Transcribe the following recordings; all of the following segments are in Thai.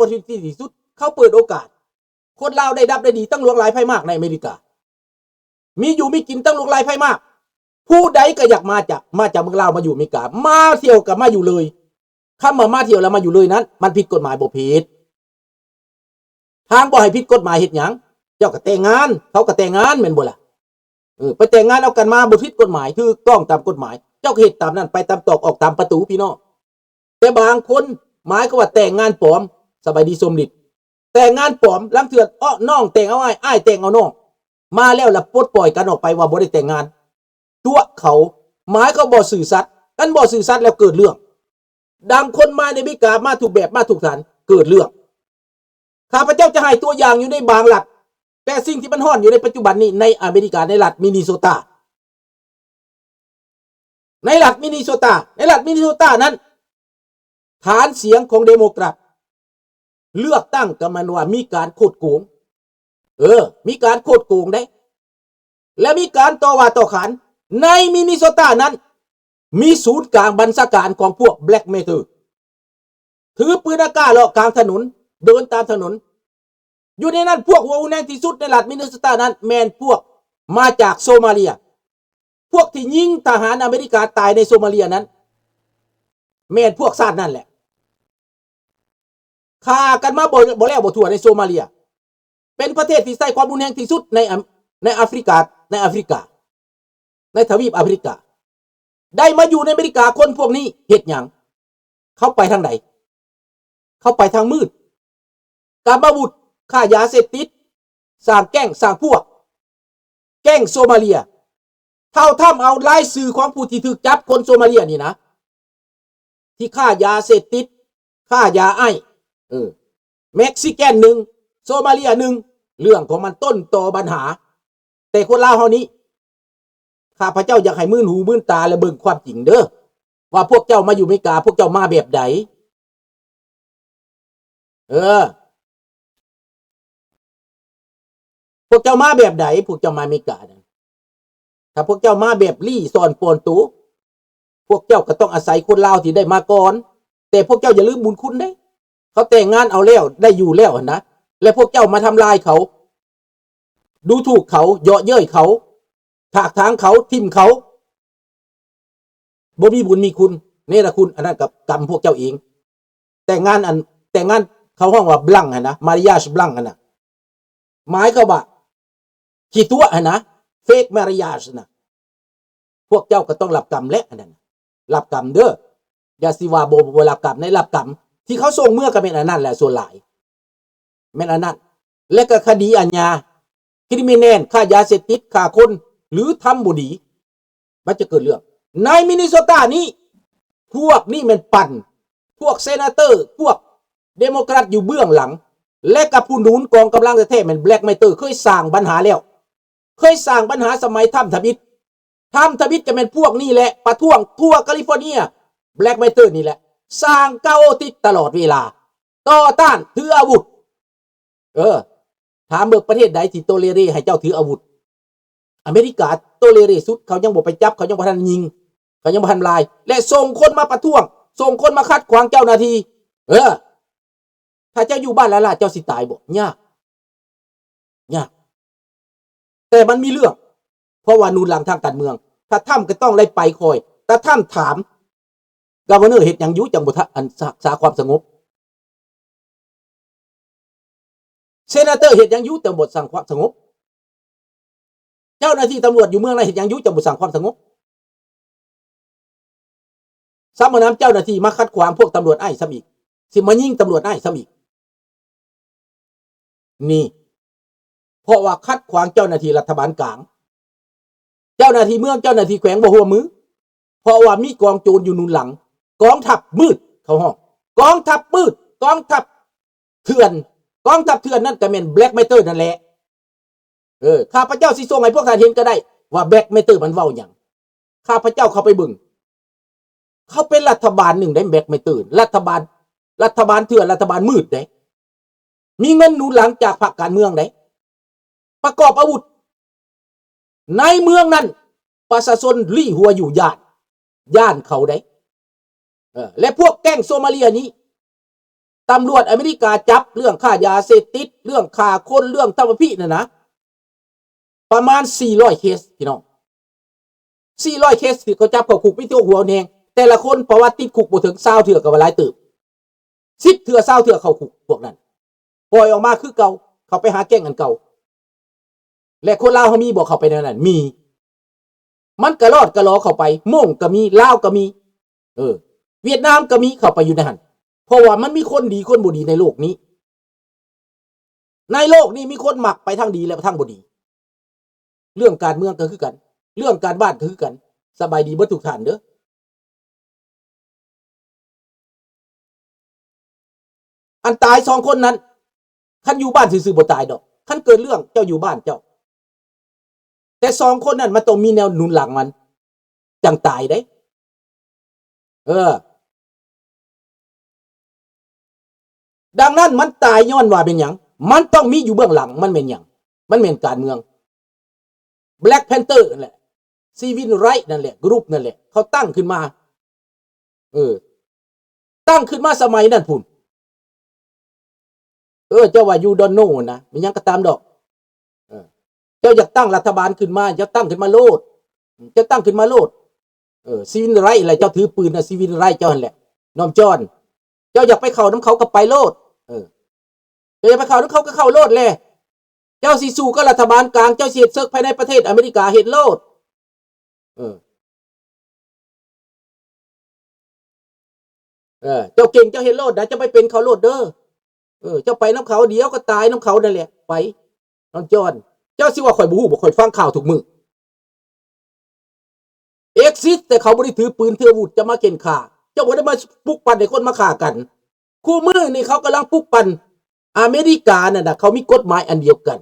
opportunity ที่สุดเขาเปิดโอกาสคนลาวได้ดับได้ดีตั้งหลวงหลายไพ่มากในอเมริกามีอยู่มีกินตั้งหลวงหลายไพ่มากผู้ใดก็อยากมาจากเมืองลาวมาอยู่อเมริกามาเที่ยวกับมาอยู่เลยคำมาเที่ยวแล้วมาอยู่เลยนั้นมันผิดกฎหมายบ่ผิดทางบ่ให้ผิดกฎหมายเฮ็ดหยังเจ้าก็แต่งงานเขาก็แต่งงานแม่นบ่ล่ะไปแต่งงานเอากันมาบ่ผิดกฎหมายถูกต้องตามกฎหมายเจ้าก็เฮ็ดตามนั้นไปตามตอกออกตามประตูพี่น้องแต่บางคนหมายก็ว่าแต่งงานปลอมสบายดีสมฤทธิ์แต่งงานปลอมลังเถื่อนน้องแต่งเอาอ้ายแต่งเอาน้องมาแล้วล่ะปลดปล่อยกันออกไปว่าบ่ได้แต่งงานตัวเขาหมายเขาบ่ซื่อสัตย์กันบ่ซื่อสัตย์แล้วเกิดเรื่องดังคนมาในอเมริกามาถูกแบบมาถูกฐานเกิดเรื่องข้าพเจ้าจะให้ตัวอย่างอยู่ในบางรัฐแต่สิ่งที่มันฮ้อนอยู่ในปัจจุบันนี้ในอเมริกาในรัฐมินนิโซตานั้นฐานเสียงของเดโมแครตเลือกตั้งกันมันว่ามีการโคดโกงมีการโคดโกงได้และมีการต่อว่าต่อขานในมินนิโซตานั้นมีศูนย์กลางบัญชาการของพวกแบล็กเมทัลถือปืนอากาศเลาะกลางถนนเดินตามถนนอยู่ในนั้นพวกหัวอุแนงที่สุดในรัฐมินนิโซตานั้นแมนพวกมาจากโซมาเลียพวกที่ยิงทหารอเมริกาตายในโซมาเลียนั้นแมนพวกชาตินั่นแหละฆ่ากันมาบ่แล้วบ่ทั่วในโซมาเลียเป็นประเทศที่ใส่ความรุนแรงที่สุดในแอฟริกาในทวีปแอฟริกาได้มาอยู่ในอเมริกาคนพวกนี้เฮ็ดหยังเขาไปทางไหนเขาไปทางมืดการบาบุตรฆ่ายาเสพติดสร้างแก๊งสร้างพวกแก๊งโซมาเลียเท่าทำเอารายชื่อของผู้ที่ถูกจับคนโซมาเลียนี่นะที่ฆ่ายาเสพติดฆ่ายาไอเม็กซิกันหนึ่งโซมาเลียหนึ่งเรื่องของมันต้นตอปัญหาแต่คนลาวเฮานี้ข้าพเจ้าอยากให้มื่นหูมื่นตาและเบิ่งความจริงเด้อว่าพวกเจ้ามาอยู่อเมริกาพวกเจ้ามาแบบใดพวกเจ้ามาแบบใดพวกเจ้ามาอเมริกาถ้าพวกเจ้ามาแบบลี่ซ่อนปนตูพวกเจ้าก็ต้องอาศัยคนลาวที่ได้มาก่อนแต่พวกเจ้าอย่าลืมบุญคุณเด้เขาแต่งงานเอาแล้วได้อยู่แล้วนะและพวกเจ้ามาทำลายเขาดูถูกเขาเยาะเย้ยเขาถากถางเขาทิ่มเขาบ่มีบุญมีคุณเนรคุณอันนั้นกับกรรมพวกเจ้าเองแต่งงานเขาห้องว่าบลังนะมาริยาชบลังนะหมายเขาว่าขี้ตัวนะเฟกมาริยาชนะพวกเจ้าก็ต้องรับกรรมและอันนั้นรับกรรมเด้ออย่าสิว่าบ่รับกรรมในรับกรรมที่เขาส่งเมื่อก็เป็นอันนั้นแหละส่วนหลายแม่นอันนั้นและก็คดีอาญาคริมิเนลฆ่ายาเสพติดฆ่าคนหรือทำบุดีมันจะเกิดเรื่องในมินนิโซตานี้พวกนี้มันปั่นพวกเซนาเตอร์พวกเดโมแครตอยู่เบื้องหลังและกับผู้หนุนกองกำลังแท้ๆมันแบล็กเมทัลเคยสร้างปัญหาแล้วเคยสร้างปัญหาสมัยถ้ำทบิตจะเป็นพวกนี้แหละประท้วงทั่วแคลิฟอร์เนียแบล็กเมทัลนี่แหละสร้างเกาติดตลอดเวลาต่อต้านถืออาวุธถามเบิกประเทศใดที่โตเลเรให้เจ้าถืออาวุธอเมริกาโตเลเรสุดเขายังบ่ไปจับเขายังบ่ทันยิงเขายังบ่ทันลายและส่งคนมาประท้วงส่งคนมาคัดขวางเจ้าหน้าที่ถ้าเจ้าอยู่บ้านแล้วล่ะเจ้าสิตายบ่ยากแต่มันมีเรื่องเพราะว่านูนหลังทางการเมืองถ้าถ้ำก็ต้องไล่ไปคอยแต่ถ้ำถามกาเวอร์เนอร์เฮ็ดหยังอยู่จังบ่ทันรักษาความสงบเซนาเตอร์เฮ็ดหยังอยู่จังบ่สร้างความสงบเจ้าหน้าที่ตำรวจอยู่เมืองไหนเฮ็ดหยังอยู่จังบ่สร้างความสงบซ้ำมาน้ำเจ้าหน้าที่มาคัดขวางพวกตำรวจไอ้ซ้ำอีกสิมายิงตำรวจไอ้ซ้ำอีกนี่เพราะว่าคัดขวางเจ้าหน้าที่รัฐบาลกลางเจ้าหน้าที่เมืองเจ้าหน้าที่แขวงบ่หัวมือเพราะว่ามีกองโจรอยู่นุนหลังกองทัพมืดเขาห้องกองทัพมืดกองทัพเถื่อนนั่นก็เป็นแบล็กเมทัลนั่นแหละข้าพเจ้าสิส่งให้พวกท่านเห็นก็ได้ว่าแบล็กเมทัลมันเว้าหยังข้าพเจ้าเข้าไปบึงเขาเป็นรัฐบาลหนึ่งได้แบล็กเมทัลรัฐบาลเถื่อนรัฐบาลมืดได้มีเงินหนุนหลังจากพรรคการเมืองได้ประกอบอาวุธในเมืองนั้นประชาชนลี่หัวอยู่ย่านเขาได้และพวกแก๊งโซมาเลียนี้ ตำรวจอเมริกาจับเรื่องค่ายาเสพติดเรื่องฆ่าคนเรื่องทำผิดนะประมาณ400เคสพี่น้อง400เคสที่เขาจับเข้าคุกไม่ตัวหัวแนงแต่ละคนประวัติติดคุกบ่ถึง20เถื่อกับว่าหลายตึบ10เถื่อ20เถื่อเข้าคุกพวกนั้นปล่อยออกมาคือเก่าเขาไปหาแก๊งอันเก่าและคนลาวเขามีบอกเขาไปในนั้นมีมันกระรอดกระลอเข้าไปม่งก็มีลาวก็มีเวียดนามก็มีเข้าไปอยู่ในหันเพราะว่ามันมีคนดีคนบ่ดีในโลกนี้ในโลกนี้มีคนหมักไปทางดีและทางบ่ดีเรื่องการเมืองก็คือกันเรื่องการบ้านก็คือกันสบายดีเบิดทุกท่านเด้ออันตาย2คนนั้นคันอยู่บ้านซื่อๆบ่ตายดอกคันเกิดเรื่องเจ้าอยู่บ้านเจ้าแต่2คนนั้นมันต้องมีแนวหนุนหลังมันจังตายได้ดังนั้นมันตายย้อนว่าเป็นหยังมันต้องมีอยู่เบื้องหลังมันเป็นหยังมันเป็นการเมือง Black Panther นั่นแหละ Civil Rights นั่นแหละกรุ๊ปนั่นแหละเขาตั้งขึ้นมาตั้งขึ้นมาสมัยนั้นพุ่นเจ้าว่ายูดอนโน่นะมันยังก็ตามดอกเจ้าอยากตั้งรัฐบาลขึ้นมาจะตั้งขึ้นมาโลดจะตั้งขึ้นมาโลดซีวินไรอะไรเจ้าถือปืนนะซีวินไรเจ้าแหละน้อมจอนเจ้าอยากไปเข้าน้ำเขาก็ไปโลดเจ้าอยากไปเข้าน้ำเขาก็เข้าโลดเลยเจ้าสิสู้ก็รัฐบาลกลางเจ้าเสียดเซิร์กภายในประเทศอเมริกาเห็นโลดเจ้าเก่งเจ้าเห็นโลดนะจะไม่เป็นเขาโลดเด้อเจ้าไปน้ำเขาเดียวก็ตายน้ำเขานั่นแหละไปน้องจอนเจ้าสิว่าข่อยบูฮู้บ่ข่อยฟังข่าวทุกมื้อเอ็กซิสแต่เขาบ่ได้ถือปืนถืออาวุธจะมาเก่งข่าเจ้าบ่ได้มาปลุกปั่นให้คนมาฆ่ากันคู่มือนี่เขากำลังปลุกปั่นอเมริกาน่ะเขามีกฎหมายอันเดียวกัน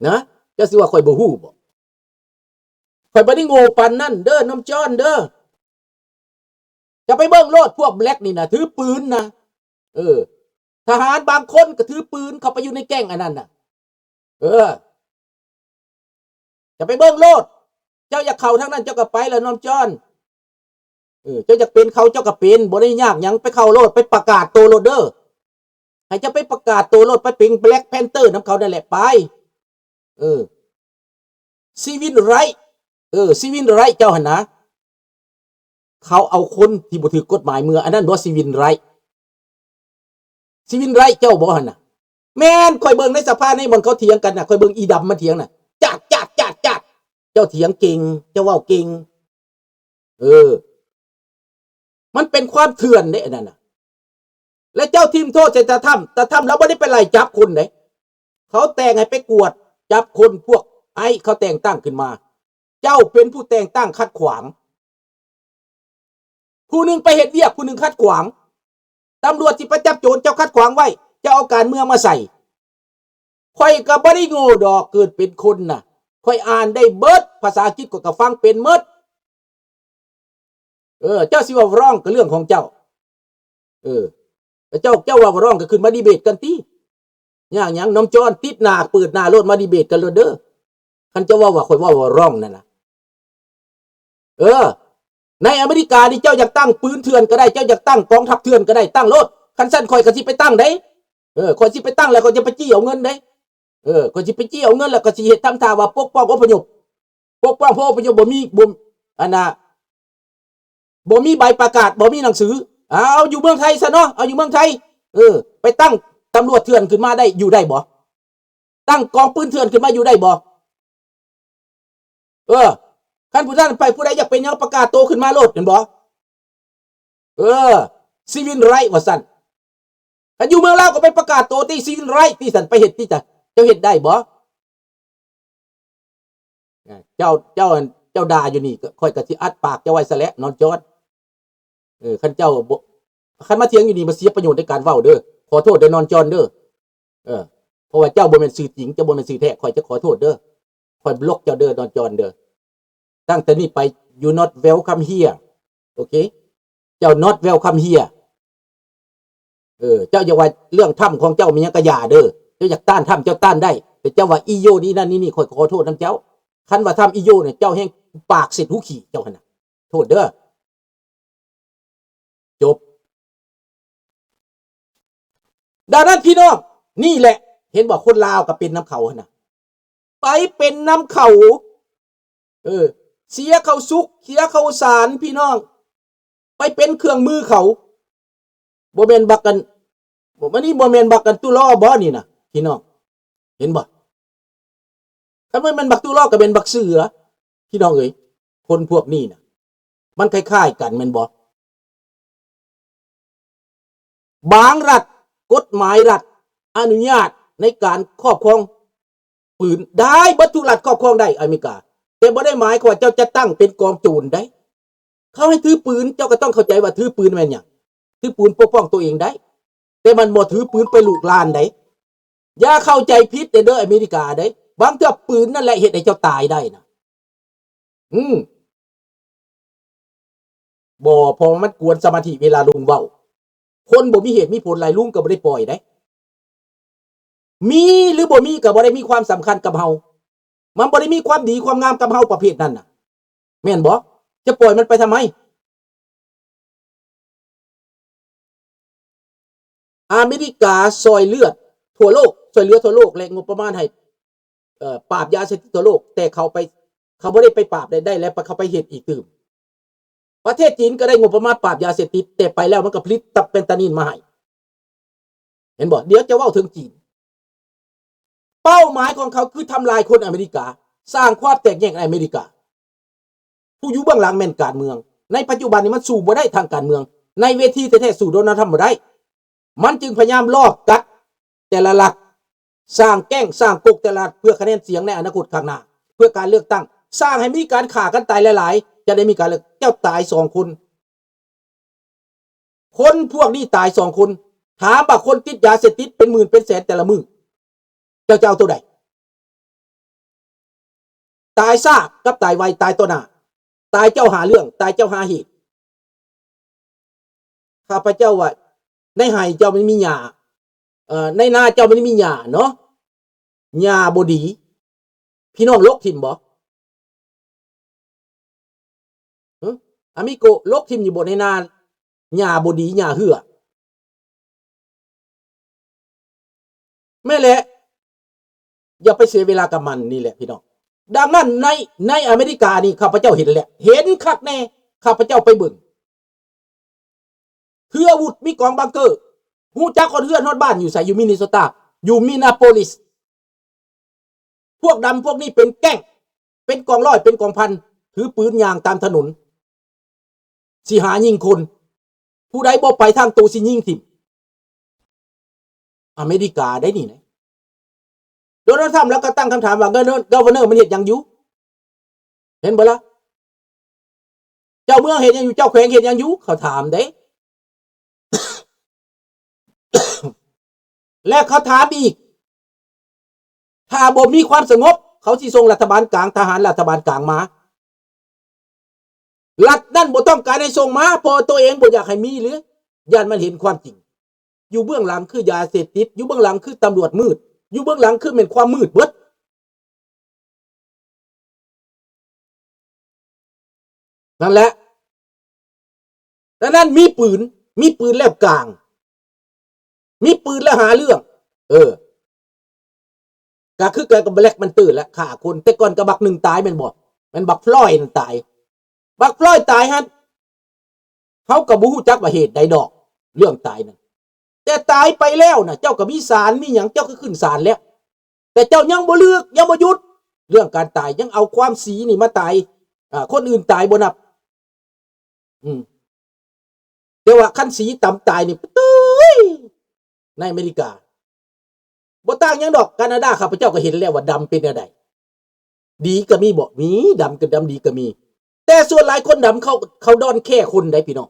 นะเจ้าสิว่าข่อยบูฮู้บ่ข่อยบ่ได้โง่ปานนั้นเด้อน้องจอนเด้อจะไปเบิ่งโลดพวกแบล็กนี่นะถือปืนนะทหารบางคนก็ถือปืนเข้าไปอยู่ในแก๊งอันนั้นน่ะจะไปเบิ่งโลดเจ้าอยากเข้าทางนั้นเจ้าก็ไปแล้วน้องจอนเจ้าอยากเป็นเขาเจ้าก็เป็นบ่ได้ยากหยังไปเข้าโลดไปประกาศตัวโลดเด้อให้เจ้าไปประกาศตัวโลดไปเป็นแบล็กแพนเตอร์นํเขาได้แหละไปซีวินไรท์ซีวินไรท์เจ้าหั่นนะเขาเอาคนที่บ่ถือกฎหมายเมืองอันนั้นบ่ซีวินไรท์ซีวินไรท์เจ้าบ่หั่นน่ะแม่นค่อยเบิ่งในสภาในบ่อนเขาเถียงกันน่ะค่อยเบิ่งอีดำมันเถียงน่ะจัดเจ้าเถียงเก่งเจ้าเว้าเก่งมันเป็นความเถื่อนเด้อันนั้นน่ะและเจ้าทีมโทษใส่ตาถ้ำแล้วบ่ได้ไปไล่จับคนเด้เขาแต่งให้ไปกวดจับคนพวกไอ้เขาแต่งตั้งขึ้นมาเจ้าเป็นผู้แต่งตั้งขัดขวางผู้หนึ่งไปเฮ็ดเวียกผู้หนึ่งขัดขวางตำรวจสิไปจับโจรเจ้าขัดขวางไว้จะเอาการเมืองมาใส่ข่อยก็บ่ได้โง่ดอกเกิดเป็นคนน่ะค่อยอ่านได้เบิดภาษาอังกฤษก็ฟังเป็นหมดเจ้าสิว่าร้องก็เรื่องของเจ้าเจ้าว่าร้องก็ขึ้นมาดีเบตกันติอย่างหยังน้องจอนติดหน้าเปิดหน้ารถมาดีเบตกันโลดเด้อคันเจ้าว่าข่อยว่าร้องนั่นน่ะในอเมริกานี่เจ้าอยากตั้งปืนเถื่อนก็ได้เจ้าอยากตั้งกองทัพเถื่อนก็ได้ตั้งโลดคันซั่นข่อยก็สิไปตั้งได้ข่อยสิไปตั้งแล้วก็จะไปจี้เอาเงินได้ก็สิไปจี้เอาเงินแล้วก็สิเฮ็ดทำท่าว่าปกป้องอพยพปกป้องผู้อพยพบ่มีอันน่ะบ่มีใบประกาศบ่มีหนังสือเอาอยู่เมืองไทยซะเนาะเอาอยู่เมืองไทยไปตั้งตำรวจเถื่อนขึ้นมาได้อยู่ได้บ่ตั้งกองปืนเถื่อนขึ้นมาอยู่ได้บ่คันผู้ท่านไปผู้ใดอยากเป็นหยังประกาศโตขึ้นมาโลดเห็นบ่ซีวินไรท์ว่าซั่นคันอยู่เมืองลาวก็ไปประกาศโตที่ซีวินไรท์ที่ซั่นไปเฮ็ดที่จ้ะเจ้าเฮ็ดได้บ่เจ้าด่าอยู่นี่ค่อยก็สิอัดปากเจ้าไว้ซะแล้วนอนจอดคันเจ้าคันมาเถียงอยู่นี่มาเสียประโยชน์ในการเว้าเด้อขอโทษเด้อนอนจอนเด้อเพราะว่าเจ้าบ่แม่นชื่อจริงเจ้าบ่แม่นชื่อแท้ค่อยจะขอโทษเด้อค่อยบล็อกเจ้าเด้อนอนจอนเด้อตั้งแต่นี้ไป you not welcome here โอเคเจ้า not welcome here เจ้าอย่าว่าเรื่องถ้ำของเจ้ามีหยังก็อย่าเด้อเจ้าอยากต้านถ้ำเจ้าต้านได้แต่เจ้าว่าอีโยนี่นั่นนี่ขอโทษนำเจ้าคันว่าถ้ำอีโยเนี่ยเจ้าแห่งปากเสร็จหูขี้เจ้าหั่นน่ะโทษเด้อจบ ดังนั้นพี่น้องนี่แหละเห็นบอกคนลาวก็เป็นน้ำเขานะไปเป็นน้ำเขาเสียเขาสุกเสียเขาสารพี่น้องไปเป็นเครื่องมือเขาบ่แม่นบักกันวันนี้บ่แม่นบักกันตุล้อบ่นี่นะพี่น้องเห็นบ่ถ้ามันบักตุล้อก็เป็นบักเสือพี่น้องเอ้ยคนพวกนี้นะมันคล้ายๆกันแม่นบ่บางรัฐกฎหมายรัฐอนุญาตในการครอบครองปืนได้บัตถุรัฐครอบครองได้อเมริกาแต่บ่ได้หมายความว่าเจ้าจะตั้งเป็นกองโจรได้เขาให้ถือปืนเจ้าก็ต้องเข้าใจว่าถือปืนแม่นหยังถือปืนปกป้องตัวเองได้แต่มันบ่ถือปืนไปลูกลานได้อย่าเข้าใจผิดเด้ออเมริกาได้บางเทื่อปืนนั่นแหละเฮ็ดให้เจ้าตายได้นะบ่พอมันกวนสมาธิเวลาลุงเว้าคนบ่มีเหตุมีผลหลายลุงก็บ่ได้ปล่อยได้มีหรือบ่มีก็บ่ได้มีความสำคัญกับเฮามันบ่ได้มีความดีความงามกับเฮาประเภทนั้นน่ะแม่นบ่จะปล่อยมันไปทำไมอเมริกาซอยเลือดทั่วโลกซอยเหลือทั่วโลกและงบประมาณให้ปราบยาเสพติดทั่วโลกแต่เขาบ่ได้ไปปราบได้แล้วเขาไปเฮ็ดอีกตื่มประเทศจีนก็ได้งบประมาณปราบยาเสพติดแต่ไปแล้วมันก็ผลิตตับเฟนตานินมาให้เห็นบ่เดี๋ยวจะเว้าถึงจีนเป้าหมายของเขาคือทำลายคนอเมริกาสร้างความแตกแยกในอเมริกาผู้อยู่เบื้องหลังแม่นการเมืองในปัจจุบันนี้มันสู้บ่ได้ทางการเมืองในเวทีแท้ๆสู้โดนัลด์ทรัมป์บ่ได้มันจึงพยายามลอบกัดแต่ละหลักสร้างแกล้งสร้างกกแต่ละเพื่อคะแนนเสียงในอนาคตข้างหน้าเพื่อการเลือกตั้งสร้างให้มีการฆ่ากันตายหลายๆจะได้มีการเลือกเจ้าตาย2คนคนพวกนี้ตาย2คนถามว่าคนติดยาเสพติดเป็นหมื่นเป็นแสนแต่ละมื้อเจ้าเอาตัวใดตายซากกับตายไวตายต่อหน้าตายเจ้าหาเรื่องตายเจ้าหาเหตุข้าพเจ้าว่าในไห่เจ้ามันมีหญ้าในนาเจ้ามันมีหญ้าเนาะหญ้าบ่ดีพี่น้องลกทิ่มบ่อามิโกลกทิ่มอยู่บ่ในนาหญ้าบ่ดีหญ้าเหือแม่แหละอย่าไปเสียเวลากับมันนี่แหละพี่น้องดังนั้นในอเมริกานี่ข้าพเจ้าเห็นแหละเห็นคักแน่ข้าพเจ้าไปเบิ่งคืออาวุธมีกองบังเกอร์ฮู้จักคนเฮือนฮอดบ้านอยู่ไสอยู่มินนิโซตาอยู่มินาโปลิสพวกดำพวกนี้เป็นแก๊งเป็นกองร้อยเป็นกองพันถือปืนยางตามถนนสิหายิงคนผู้ใดบ่ไปทางตูสิยิงทิ่มอเมริกาได้นี่นะโดนัลด์ทรัมป์แล้วก็ตั้งคำถามว่าเกเวอร์เนอร์มันเฮ็ดหยังอยู่เห็นบ่ล่ะเจ้าเมืองเฮ็ดหยังอยู่เจ้าแขวงเฮ็ดหยังอยู่เขาถามเด้ และเขาถามอีกถ้าบ่มีความสงบเขาสิส่งรัฐบาลกลางทหารรัฐบาลกลางมารัฐนั่นบ่ต้องการให้ส่งมาพอตัวเองบ่อยากให้มีหรือย่านมันเห็นความจริงอยู่เบื้องหลังคือยาเสพติดอยู่เบื้องหลังคือตำรวจมืดอยู่เบื้องหลังคือเป็นความมืดเบิดนั่นแหละดังนั้นมีปืนแล้วกลางมีปืนแล้วหาเรื่องก็คือแกกับแบล็กมันตื่นแล้วฆ่าคนแต่ก่อนกับบักหนึ่งตายแม่นบ่แม่นบักฟลอยด์นั่นตายบักฟลอยด์ตายฮะเขาก็บ่ฮู้จักว่าเหตุใดดอกเรื่องตายนั่นแต่ตายไปแล้วน่ะเจ้าก็มีศาลมีหยังเจ้าก็ขึ้นศาลแล้วแต่เจ้ายังบ่เลือกยังบ่หยุดเรื่องการตายยังเอาความสีนี่มาตายคนอื่นตายบ่นับแต่ว่าคันสีต่ำตายนี่ตุ้ยในอเมริกาบ่ต่างหยังดอกแคนาดาข้าพเจ้าก็เห็นแล้วว่าดำเป็นอะไรดีก็มีบ่มีดำกับดำดีก็มีแต่ส่วนหลายคนดำเขาดอนแค่คนได้พี่น้อง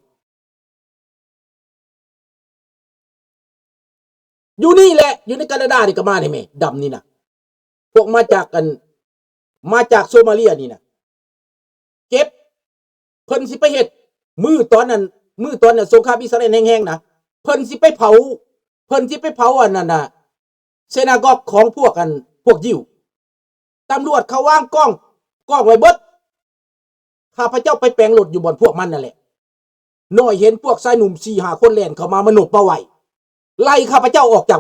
อยู่นี่แหละอยู่ในแคนาดานี่ก็มาได้แม่ดำนี่นะพวกมาจากโซมาเลียนี่นะเก็บเพิ่นสิไปเฮ็ดมือตอนนั้นสงครามอิสราเอลแห้งๆนะเพิ่นสิไปเผาอันนั้นน่ะเซนาโกกของพวกยิวตำรวจเขาวางกล้องไว้เบิดข้าพเจ้าไปแปลงรถอยู่บนพวกมันนั่นแหละน้อยเห็นพวกชายหนุ่ม 4-5 คนแล่นเข้ามามนุษย์มาไหว ไล่ข้าพเจ้าออกจาก